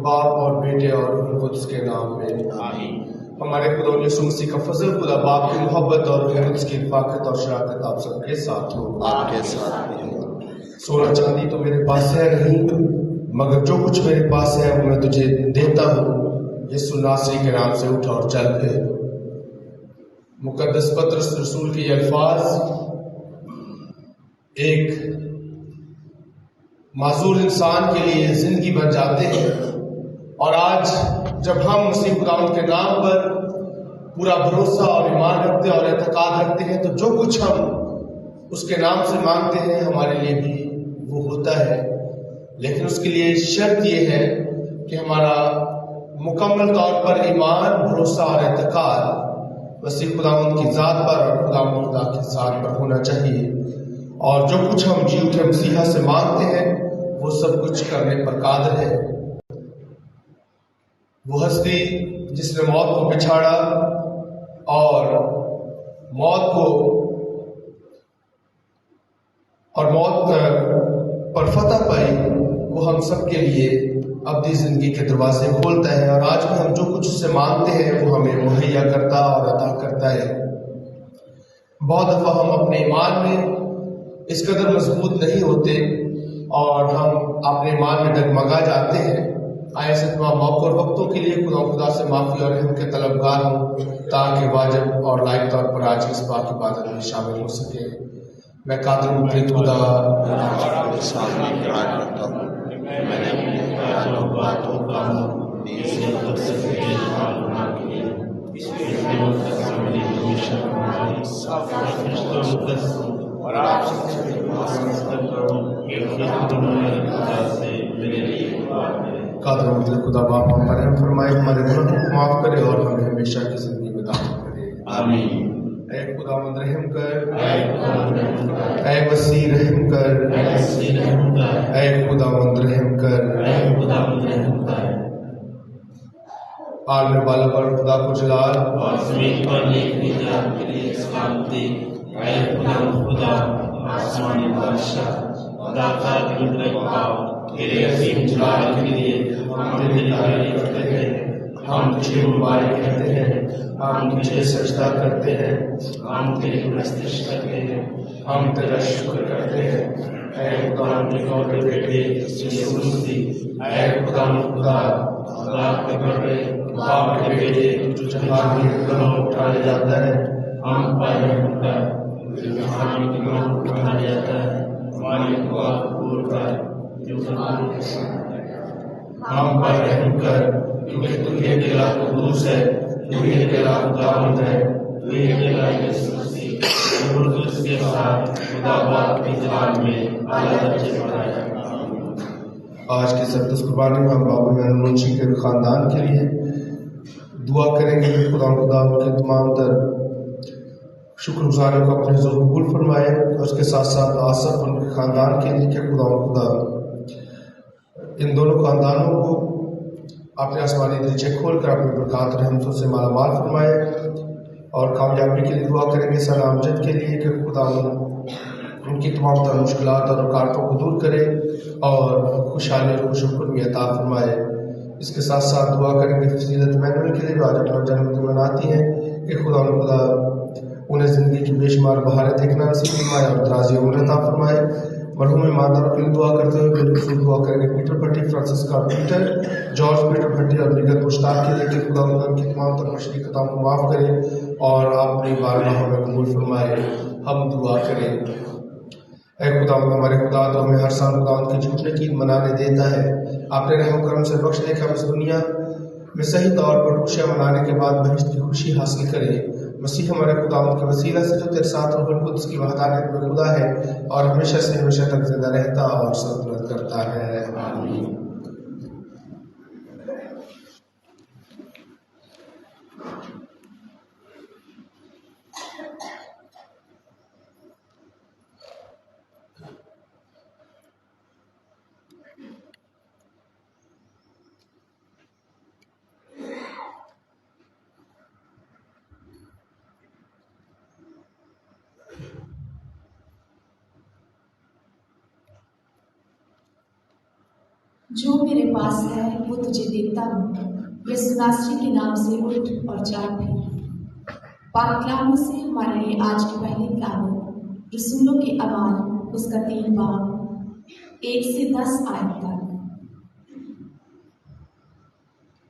باپ اور بیٹے اور روح القدس کے نام میں آمین۔ ہمارے خدا یسوع مسیح کا فضل، خدا باپ کی محبت اور روح القدس کی رفاقت اور شراکت آپ سب کے ساتھ ہو۔ آپ کے ساتھ بھی ہو۔ سونا چاندی تو میرے پاس ہے نہیں، مگر جو کچھ میرے پاس ہے وہ میں تجھے دیتا ہوں، یسوع ناصری کے نام سے اٹھ اور چل پھر۔ مقدس پطرس رسول کے یہ الفاظ ایک معذور انسان کے لیے زندگی بن جاتے ہیں، اور آج جب ہم مسیح خداوند کے نام پر پورا بھروسہ اور ایمان رکھتے اور اعتقاد رکھتے ہیں تو جو کچھ ہم اس کے نام سے مانگتے ہیں ہمارے لیے بھی وہ ہوتا ہے، لیکن اس کے لیے شرط یہ ہے کہ ہمارا مکمل طور پر ایمان، بھروسہ اور اعتقاد مسیح خداوند کی ذات پر اور خدا کی ذات پر ہونا چاہیے، اور جو کچھ ہم جی اٹھے مسیحا سے مانگتے ہیں وہ سب کچھ کرنے پر قادر ہے۔ وہ ہستی جس نے موت کو پچھاڑا اور موت پر فتح پائی، وہ ہم سب کے لیے ابدی زندگی کے دروازے کھولتا ہے، اور آج بھی ہم جو کچھ اس سے مانگتے ہیں وہ ہمیں مہیا کرتا اور عطا کرتا ہے۔ بہت دفعہ ہم اپنے ایمان میں اس قدر مضبوط نہیں ہوتے اور ہم اپنے ایمان میں ڈگمگا جاتے ہیں۔ آئے ایسے تمام موقع اور وقتوں کے لیے خدا سے معافی اور رحم کے طلبگار ہوں، تاکہ واجب اور لائق طور پر آج اس پاک عبادت میں شامل ہو سکے۔ میں قادر مطلق خدا آپ کے سامنے اقرار کرتا ہوں کہ میں نے اپنے خیالوں، باتوں، کاموں، نیکی اور سے گناہ کیے، اس لیے میری ہمیشہ ہماری صاف اور آپ سے کروں کہ خدا سے میرے لیے دعا کریں۔ قادر مطلق خدا باپ ہم پر رحم فرمائے، ہمارے گناہوں کو معاف کرے اور ہمیں ہمیشہ کی زندگی میں داخل کرے۔ آمین۔ اے خداوند رحم کر، اے وسیع رحم کر، اے خداوند رحم کر۔ عالم بالا پر خدا کو جلال اور زمین پر نیک نجات کے لیے سلامتی۔ اے خدا آسمانی بادشاہ، خدا کا قدرت پاؤ، تیرے عظیم جلال کے لیے ہم تیری تعریف کرتے ہیں، ہم تجھے مبارک کہتے ہیں، ہم تجھے سجدہ کرتے ہیں، ہم تیری پرستش کرتے ہیں، ہم تیرا شکر کرتے ہیں۔ اے خدا کے بیٹے یسوع مسیح، اے خدا کے بیٹے، باپ کے بیٹے جو جہان کے گناہ اٹھانے جاتا ہے، ہم پر رحم کر، جو جہان کے گناہ اٹھانے جاتا ہے، ہماری دعا قبول کر، جو زمان کے ساتھ ہے۔ ہم پر رحم کر، کیونکہ تو ہی اکیلا قدوس ہے، تو ہی اکیلا خداوند ہے، تو ہی اکیلا یسوع مسیح روح القدس کے ساتھ خدا باپ کی جلال میں اعلیٰ درجے پر ہے۔ آج کی سقدس قربانی میں ہم بابا محمد منشی کے خاندان کے لیے دعا کریں گے کہ خدا ان کے تمام تر شکر گزاریوں کو اپنے حضور قبول فرمائے، اور اس کے ساتھ ساتھ آصف ان کے خاندان کے لیے کہ خدا ان دونوں خاندانوں کو اپنے آسمانی دریچے کھول کر اپنی برکات رحمتوں سے مالا مال فرمائے، اور کامیابی کے لیے دعا کریں گے سلام جد کے لیے کہ خدا ان کی تمام تر مشکلات اور رکاوٹوں کو دور کرے اور خوشحالی اور خوش خرمی عطا فرمائے۔ اس کے ساتھ ساتھ دعا کریں گے فضیلت مینول کے لیے جو آج اپنا جنم دن مناتی ہیں کہ خدا انہیں زندگی کی بے شمار بہاریں دیکھنا نصیب فرمائے اور درازی عمر عطا فرمائے۔ مرحوم ایمانداروں کے لیے دعا کرتے ہوئے بالخصوص دعا کریں گے پیٹر بھٹی، فرانسس کا پیٹر، جارج پیٹر بھٹی اور نگت مشتاق کے لیے کہ خدا ان کی تمام تر مشرقی خطاؤں کو معاف کرے اور اپنی بارگاہوں میں قبول فرمائے۔ ہم دعا کریں۔ اے خدا ہمارے خدا تو ہمیں ہر سال خدا کی جھوٹنے کی منانے دیتا ہے، اپنے رحم و کرم سے بخش دے کہ ہم اس دنیا میں صحیح طور پر خوشیاں منانے کے بعد بہشت کی خوشی حاصل کریں۔ مسیح ہمارے خدا کے وسیلہ سے جو تیرے ساتھ روح القدس کی وحدانیت میں خدا ہے اور ہمیشہ سے ہمیشہ تک زندہ رہتا اور سلطنت کرتا ہے۔ آمین۔ جو میرے پاس ہے وہ تجھے دیتا ہوں، یسوع ناصری کے نام سے اٹھ اور چل پھر۔ پاک کلام سے ہمارے لیے آج کی پہلی تلاوت رسولوں کے اعمال اس کا 3 باب 1 سے 10 آیت تک۔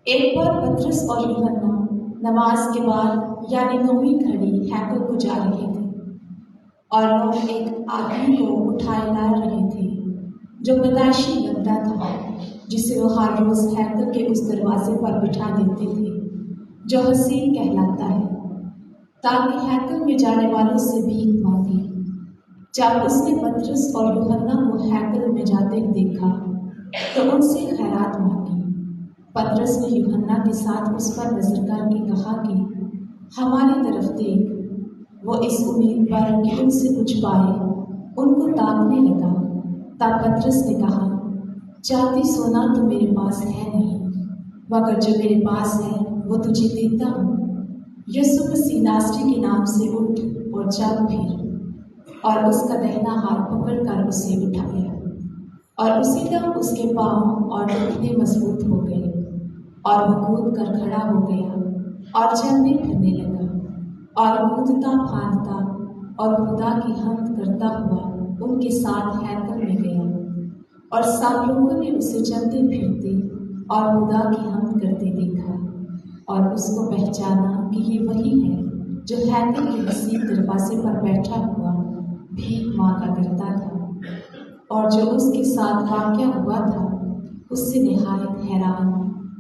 ایک بار پطرس اور یوحنا نماز کے بعد یعنی 9ویں گھڑی ہیکل کو جا رہے تھے، اور لوگ ایک آدمی کو اٹھائے لا رہے تھے جو پیدائشی بندہ تھا، جسے وہ ہر روز ہیکل کے اس دروازے پر بٹھا دیتے تھے جو حسین کہلاتا ہے، تاکہ ہیکل میں جانے والوں سے بھیک مانگے۔ جب اس نے پطرس اور یوحنا کو ہیکل میں جاتے دیکھا تو ان سے خیرات مانگی۔ پطرس نے یوحنا کے ساتھ اس پر نظر کر کے کہا کہ ہماری طرف دیکھ۔ وہ اس امید پر کہ ان سے کچھ پائے ان کو تاکنے لگا۔ تب پطرس نے کہا، چاندی سونا تو میرے پاس ہے نہیں، مگر جو میرے پاس ہے وہ تجھے دیتا ہوں۔ یسوع مسیح ناصری کے نام سے اٹھ اور چل پھر، اور اس کا دہنا ہاتھ پکڑ کر اسے اٹھایا، اور اسی دم اس کے پاؤں اور گھٹنے مضبوط ہو گئے، اور وہ کود کر کھڑا ہو گیا اور چلنے پھرنے لگا، اور کودتا پھاندتا اور خدا کی حمد کرتا ہوا ان کے ساتھ ہیکل میں گیا، اور سب لوگوں نے اسے چلتے پھرتے اور خدا کی حمد کرتے دیکھا، اور اس کو پہچانا کہ یہ وہی ہے جو ہیکل کے وسیع دروازے پر بیٹھا ہوا بھیک مانگا کرتا تھا، اور جو اس کے ساتھ واقعہ ہوا تھا اس سے نہایت حیران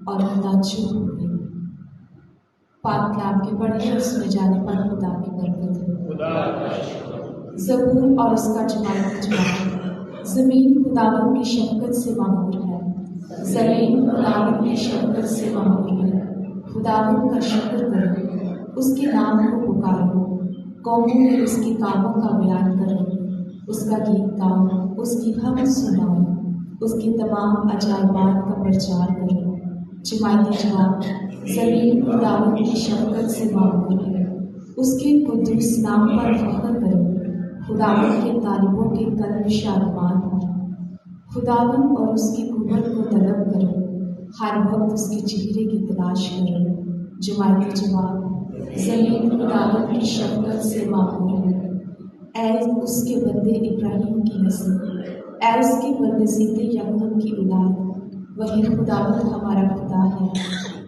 اور متعجب ہو گئے۔ پاک کلام کے پڑھے اور سنے جانے پر خدا کی برکت ہو۔ زبور اور اس کا جواب۔ زمین خداوند کی شفقت سے معمور ہے، زمین خداوند کی شفقت سے معمور ہے۔ خداوند کا شکر کرو، اس کے نام کو پکارو، قوموں میں اس کے کاموں کا بیان کرو، اس کا گیت گاؤ، اس کی حمد سناؤ، اس کے تمام عجائبات کا پرچار کرو۔ جماعتی جواب۔ زمین خداوند کی شفقت سے معمور ہے، اس کے قدوس نام پر فخر کرو، خداوند کے طالبوں کے قلب شادمان ہو۔ خداوند اور اس کی قوت کو طلب کرو، ہر وقت اس کے چہرے کی تلاش کرو۔ جماعتی جواب۔ زمین خداوند کی شفقت سے معمور ہے، اے اس کے بندے ابراہیم کی نسل، اے اس کے برگزیدہ یعقوب کی اولاد، وہی خداوند ہمارا خدا ہے،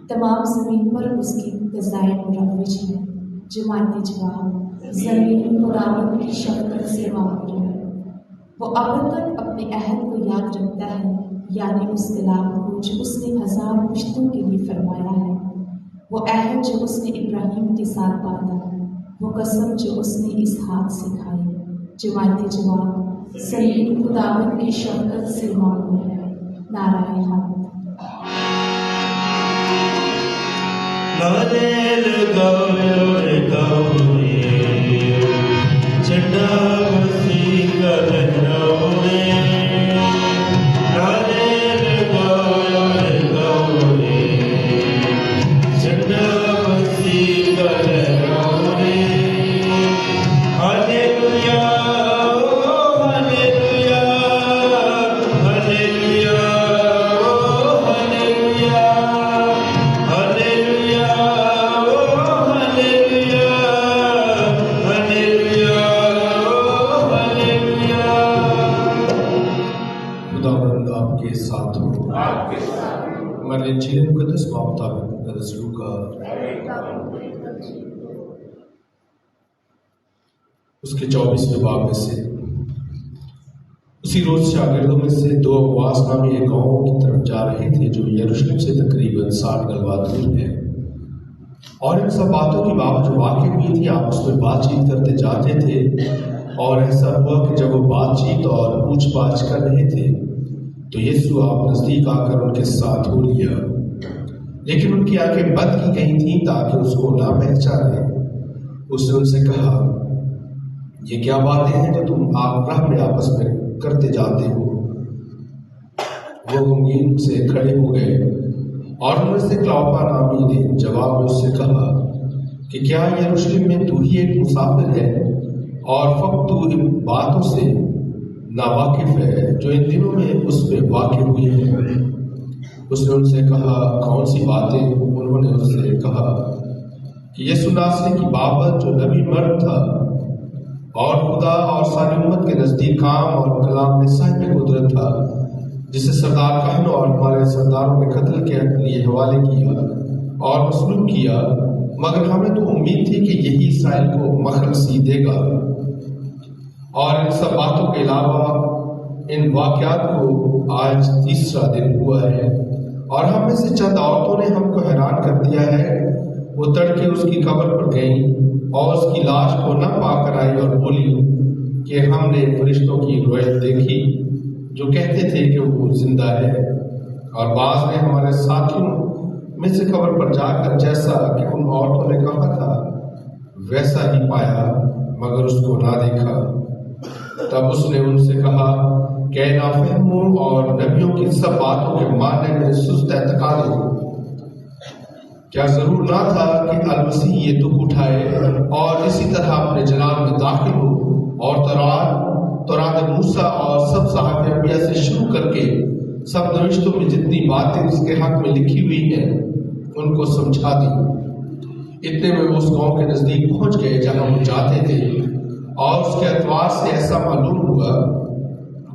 تمام زمین پر اس کی فضائل مروج ہے۔ جماعتی جواب۔ زمین خداوند کی شفقت سے معمور ہے، وہ ابداً اپنے عہد کو یاد رکھتا ہے، یعنی اس کلام کو جو اس نے 1000 پشتوں کے لیے فرمایا ہے، وہ عہد جو اس نے ابراہیم کے ساتھ باندھا، وہ قسم جو اس نے اسحاق سے کھائی۔ جماعتی جواب۔ زمین خداوند کی شفقت سے معمور ہے۔ نعرہ حمد۔ نعرے لگاؤ لگاؤ رے، جھنڈا مسیح کا لہراؤ رے، نعرے لگاؤ لگاؤ رے، جھنڈا مسیح کا لہراؤ رے۔ ہلیلویا ہلیلویا ہلیلویا ہلیلویا ہلیلویا ہلیلویا ہلیلویا۔ خداوند آپ کے ساتھ ہو۔ ہمارے انجیل مقدس مطابق مقدس لوکا اس کے 24ویں باب میں سے اسی روز شاگردوں میں سے 2 اقواس نامی ایک گاؤں کی طرف جا رہے تھے جو یروشلم سے تقریباً 60 گلوا دور ہے، اور ان سب باتوں کی بات جو واقع ہوئی تھی آپس میں بات چیت کرتے جاتے تھے، اور ایسا ہوا کہ جب وہ بات چیت اور پوچھ پاچھ کر رہے تھے تو یسوع آپ نزدیک آ کر ان کے ساتھ ہو لیا، لیکن ان کی آنکھیں بند کی گئی تھیں تاکہ اس کو نہ پہچانے۔ اس نے ان سے کہا، یہ کیا باتیں ہیں جو تم راہ میں آپس میں کرتے جاتے ہو؟ وہ غمگین سے کھڑے ہو گئے، اور ان میں سے کلاوپا نامی نے جواب میں اس سے کہا کہ کیا یروشلم میں تو ہی ایک مسافر ہے اور فقط تو ان باتوں سے ناواقف ہے جو ان دنوں میں اس میں واقع ہوئی ہیں؟ اس نے ان سے کہا کون سی باتیں؟ انہوں نے اس سے کہا کہ یسوع ناصری کی بابت جو نبی مرد تھا اور خدا اور ساری امت کے نزدیک کام اور کلام میں صاحب قدرت تھا، جسے سردار کہنوں اور ہمارے سرداروں نے قتل کے لیے حوالے کیا اور مسلوب کیا، مگر ہمیں تو امید تھی کہ یہی اسرائیل کو مخلصی دے گا۔ اور ان سب باتوں کے علاوہ ان واقعات کو آج تیسرا دن ہوا ہے، اور ہم میں سے چند عورتوں نے ہم کو حیران کر دیا ہے۔ وہ تڑکے اس کی قبر پر گئیں اور اس کی لاش کو نہ پا کر آئی اور بولی کہ ہم نے فرشتوں کی رویت دیکھی جو کہتے تھے کہ وہ زندہ ہے، اور بعض نے ہمارے ساتھیوں میں سے قبر پر جا کر جیسا کہ ان عورتوں نے کہا تھا ویسا ہی پایا، مگر اس کو نہ دیکھا۔ تب اس نے ان سے کہا کہ اے نافہموں اور نبیوں کی سب باتوں کے ماننے میں سست اعتقاد ہو، کیا ضرور نہ تھا کہ المسیح یہ دکھ اٹھائے اور اسی طرح اپنے جلال میں داخل ہو، اور تورات موسیٰ اور سب صحابہ انبیاء سے شروع کر کے سب نوشتوں میں جتنی باتیں اس کے حق میں لکھی ہوئی ہیں ان کو سمجھا دی۔ اتنے میں وہ اس گاؤں کے نزدیک پہنچ گئے جہاں وہ جاتے تھے، اور اس کے اعتبار سے ایسا معلوم ہوا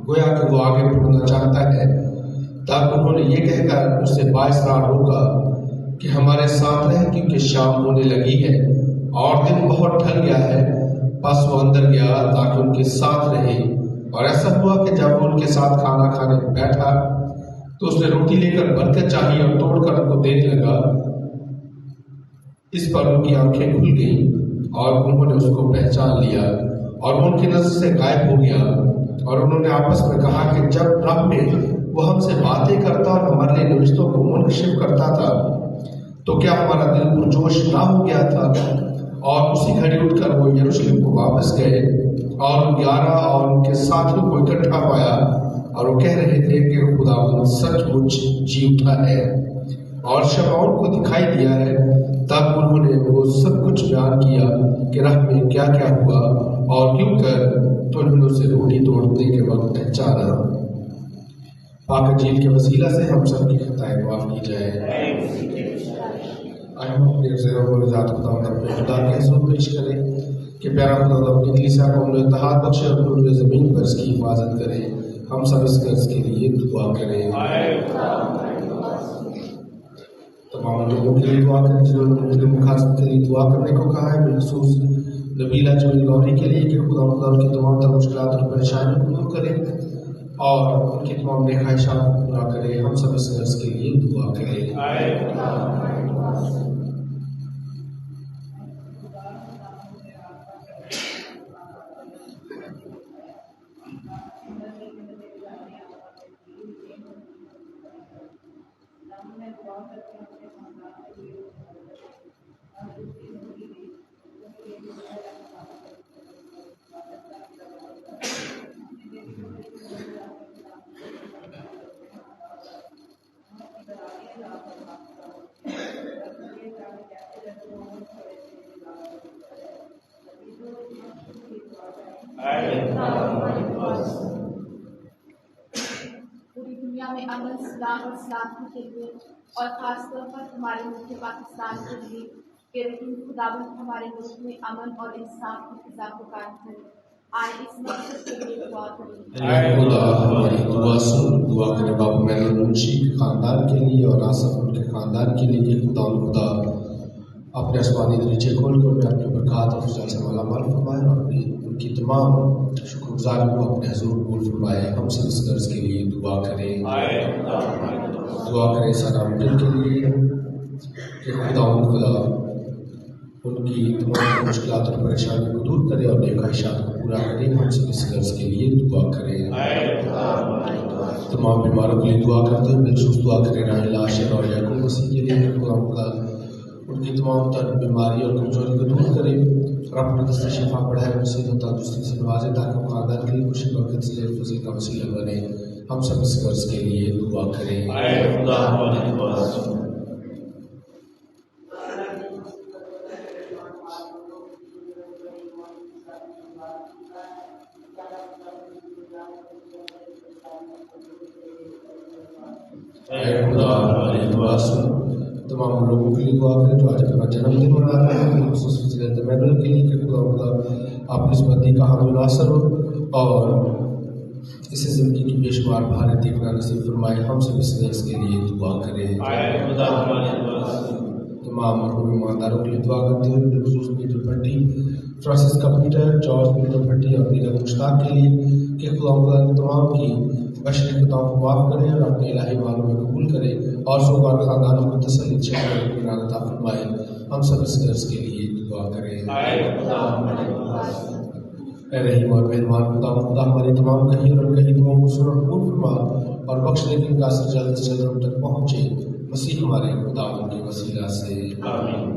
گویا کہ وہ آگے بڑھنا چاہتا ہے۔ تب انہوں نے یہ کہہ کر اسے بااصرار روکا کہ ہمارے ساتھ رہ، کیونکہ شام ہونے لگی ہے اور دن بہت ڈھل گیا ہے۔ پس وہ اندر گیا تاکہ ان کے ساتھ رہے، اور ایسا ہوا کہ جب وہ ان کے ساتھ کھانا کھانے بیٹھا تو اس نے روٹی لے کر برکت چاہی اور توڑ کر ان کو دینے لگا۔ اس پر ان کی آنکھیں کھل گئیں اور انہوں نے اس کو پہچان لیا، اور وہ ان کی نظر سے غائب ہو گیا۔ اور انہوں نے آپس میں کہا کہ جب راہ میں وہ ہم سے باتیں کرتا اور ہمارے لیے نوشتوں کو منکشف کرتا تھا تو کیا ہمارا دل پرجوش نہ ہو گیا تھا؟ اور اسی گھڑی اٹھ کر وہ یروشلم کو واپس گئے اور 11 اور ان کے ساتھیوں کو اکٹھا پایا، اور وہ کہہ رہے تھے کہ خدا سچ مچ جی اٹھا ہے اور شمعون کو دکھائی دیا ہے۔ تب انہوں نے وہ سب کچھ بیان کیا کہ راہ میں کیا کیا ہوا اور کیوں کر انہوں نے اسے روٹی توڑنے کے وقت پہچانا۔ پاک انجیل کے وسیلہ سے ہم سب کی خطائیں معاف کی جائے۔ ہم اپنے ذہنوں کو ذات خدا کے حضور پیش کریں کہ پیارا خدا اپنی کلیسا کو انہیں اتحاد بخشے اور پورے زمین پر اس کی حفاظت کرے۔ ہم سب اس قرض کے لیے دعا کریں۔ تمام لوگوں کے لیے دعا کریں جنہوں نے مختلف مقاصد کے لیے دعا کرنے کو کہا ہے، بالخصوص نبیلہ جمیل گوری کے لیے کہ خدا ان کی تمام تر مشکلات اور پریشانیوں کو دور کرے اور ان کی تمام نیک خواہشات کو پورا کرے۔ ہم سب اس قرض کے لیے دعا کریں۔ پوری دنیا میں امن، سلام اور سلامتی کے لیے، اور خاص طور پر ہمارے ملک پاکستان کے لیے کہ خداوند ہمارے ملک میں امن اور انصاف کی فضا کو قائم کرے۔ آئے اس مقصد کے لیے دعا کریں۔ اے خدا ہماری دعا سن۔ دعا کرے بابا محمد منشی کے خاندان کے لیے اور آصف ان کے خاندان کے لیے کہ خدا اپنے آسمانی دریچے کھول کر اپنی برکات اور فضل سے مالا مال فرمائے اور ان کی تمام شکر گزاری کو اپنے حضور قبول فرمائے۔ ہم سب اس قرض کے لیے دعا کریں۔ دعا کریں سارا ملک کے لیے کہ خدا ان کی تمام مشکلات اور پریشانی کو دور کرے اور نیک خواہشات کو پورا کرے۔ ہم سب اس قرض کے لیے دعا کریں۔ تمام بیماروں کے لیے دعا کرتے ہیں، بالخصوص دعا کریں راحیل عاشر اور یعقوب مسیح کے لیے کہ خدا ان کی تمام تر بیماری اور کمزوری کو دور کرے اور اپنے دست شفا بڑھائے، مسیح و تندرستی سے نوازے تاکہ وہ خاندان کے لیے خوشی برکت سے فضل کا وسیلہ بنے۔ ہم سب اس قرض کے لیے دعا کریں۔ اے خدا ہماری دعا سن. تمام لوگوں کے لیے دعا کریں جو آج اپنا جنم دن منا رہے ہیں، خصوص فضیلت محمد کے لیے کہ خدا آپ کی اس مدی کا حامل ناصر ہو اور اسے زندگی کی بے شمار بھارت دیکھنا نصیب فرمائے. ہم سب اس کے لیے دعا کریں. تمام مرحوم ایمانداروں کے لیے دعا کرتے ہیں، بالخصوص پیٹر بھٹی، فرانسس کا پیٹر، جارج پیٹر بھٹی اور نیلم مشتاق کے لیے کہ خدا تمام کی بشری خطاؤں کو معاف کرے اور اپنے الہی معلوم میں قبول کرے اور سوگوار خاندانوں کو تسلی عطا فرمائے. ہم سب اس عرض کے لیے دعا کریں. اے رحیم اور مہربان خدا ہماری تمام کہی اور کہی دعاؤں کو سن اور قبول فرما اور بخش دے کہ کاثر جلد سے جلد ہم تک پہنچے. مسیح ہمارے خدا ان کے وسیلہ سے آمین.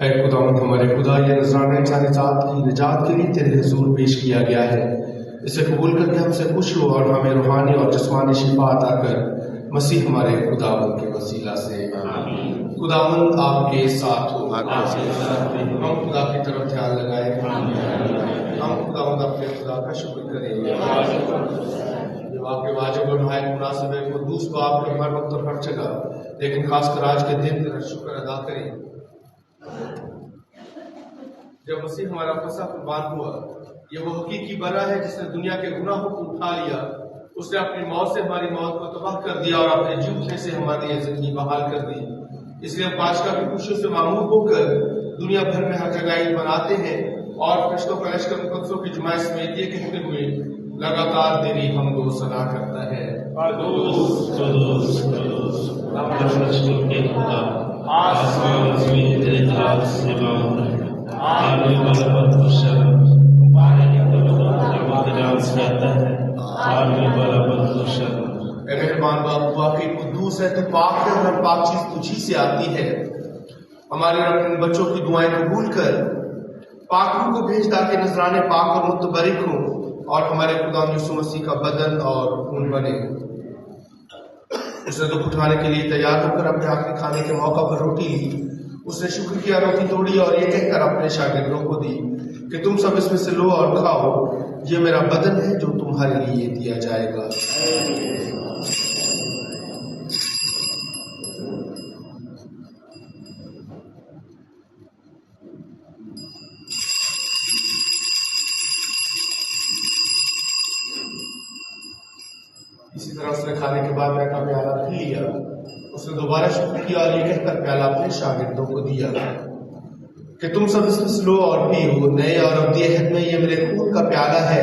اے خداوند ہمارے خدا، یہ نذرانہ انسانی ذات کی نجات کے لیے تیرے حضور پیش کیا گیا ہے. اسے قبول کر کے ہم سے خوش ہو اور ہمیں روحانی اور جسمانی شفا عطا کر. مسیح ہمارے خداوند کے وسیلہ سے آمین. خداوند آپ کے ساتھ ہو. ہم خدا کی طرف دھیان لگائیں. ہم خداوند اپنے خدا کا شکر کریں. یہ واقعہ واجب اور نہایت مناسب ہے. قدوس باپ نے ہر وقت اور ہر جگہ، لیکن خاص کر آج کے دن پر شکر ادا کریں. جب مسیح ہمارا فصح قربان ہوا، یہ وہ حقیقی برا ہے جس نے دنیا کے گناہوں کو اٹھا لیا. اس نے اپنی موت سے ہماری موت کو تباہ کر دیا اور اپنے جی اٹھنے سے ہماری زندگی بحال کر دی. اس لیے ہم بادشاہ کی خوشیوں سے معمور ہو کر دنیا بھر میں ہر جگہ عید مناتے ہیں اور فرشتوں کا لشکر مقدسوں کی جماعت سمیت یہ کہتے ہوئے لگاتار تیری حمد و ثنا کرتا ہے. آسمان زمین تیرے جلال سے معمور ہے. مہربان باپ واقعی قدوس ہے، تو پاک ہے اور ہر پاک چیز تجھی سے آتی ہے. ہمارے اپنے بچوں کی دعائیں قبول کر، پاک روح کو بھیج تاکہ نذرانے پاک اور متبرک ہوں اور ہمارے خدا یسوع مسیح کا بدن اور خون بنے. اس نے دکھ اٹھانے کے لیے تیار ہو کر اپنے آخری کھانے کے موقع پر روٹی لی. اس نے شکر کیا، روٹی توڑی اور یہ کہہ کر اپنے شاگردوں کو دی کہ تم سب اس میں سے لو اور کھاؤ، یہ میرا بدن ہے جو تمہارے لیے دیا جائے گا. اسی طرح اس نے کھانے کے بعد میں کا پیالہ پی لیا. اس نے دوبارہ شکر کیا اور یہ کہہ کر پیالہ اپنے شاگردوں کو دیا کہ تم سب اس میں سے لو اور پیو، نئے اور ابدی عہد میں یہ میرے خون کا پیالہ ہے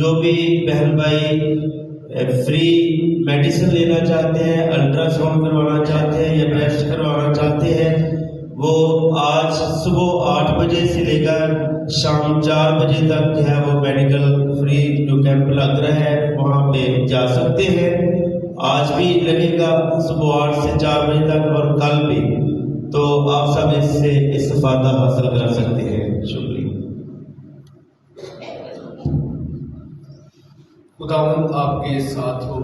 جو بھی بہن بھائی فری میڈیسن لینا چاہتے ہیں، الٹرا ساؤنڈ کروانا چاہتے ہیں یا بریسٹ کروانا چاہتے ہیں، وہ آج صبح 8 بجے سے لے کر شام 4 بجے تک جو ہے وہ میڈیکل فری جو کیمپ لگ رہا ہے وہاں پہ جا سکتے ہیں۔ آج بھی لگے گا صبح 8 سے 4 بجے تک اور کل بھی، تو آپ سب اس سے استفادہ حاصل کر سکتے ہیں۔ شکریہ۔ خداوند آپ کے ساتھ ہو۔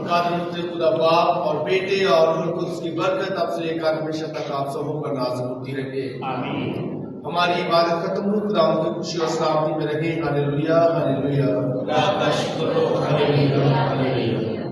قادر خدا باپ اور بیٹے اور روح القدس کی برکت آپ سے لے کر ہمیشہ تک آپ سبوں پر نازل ہوتی رہے۔ آمین۔ ہماری عبادت ختم ہو، خداوند کی خوشی اور سلامتی میں رہے۔ Hallelujah hallelujah. خدا کا شکر ہو۔ Hallelujah hallelujah.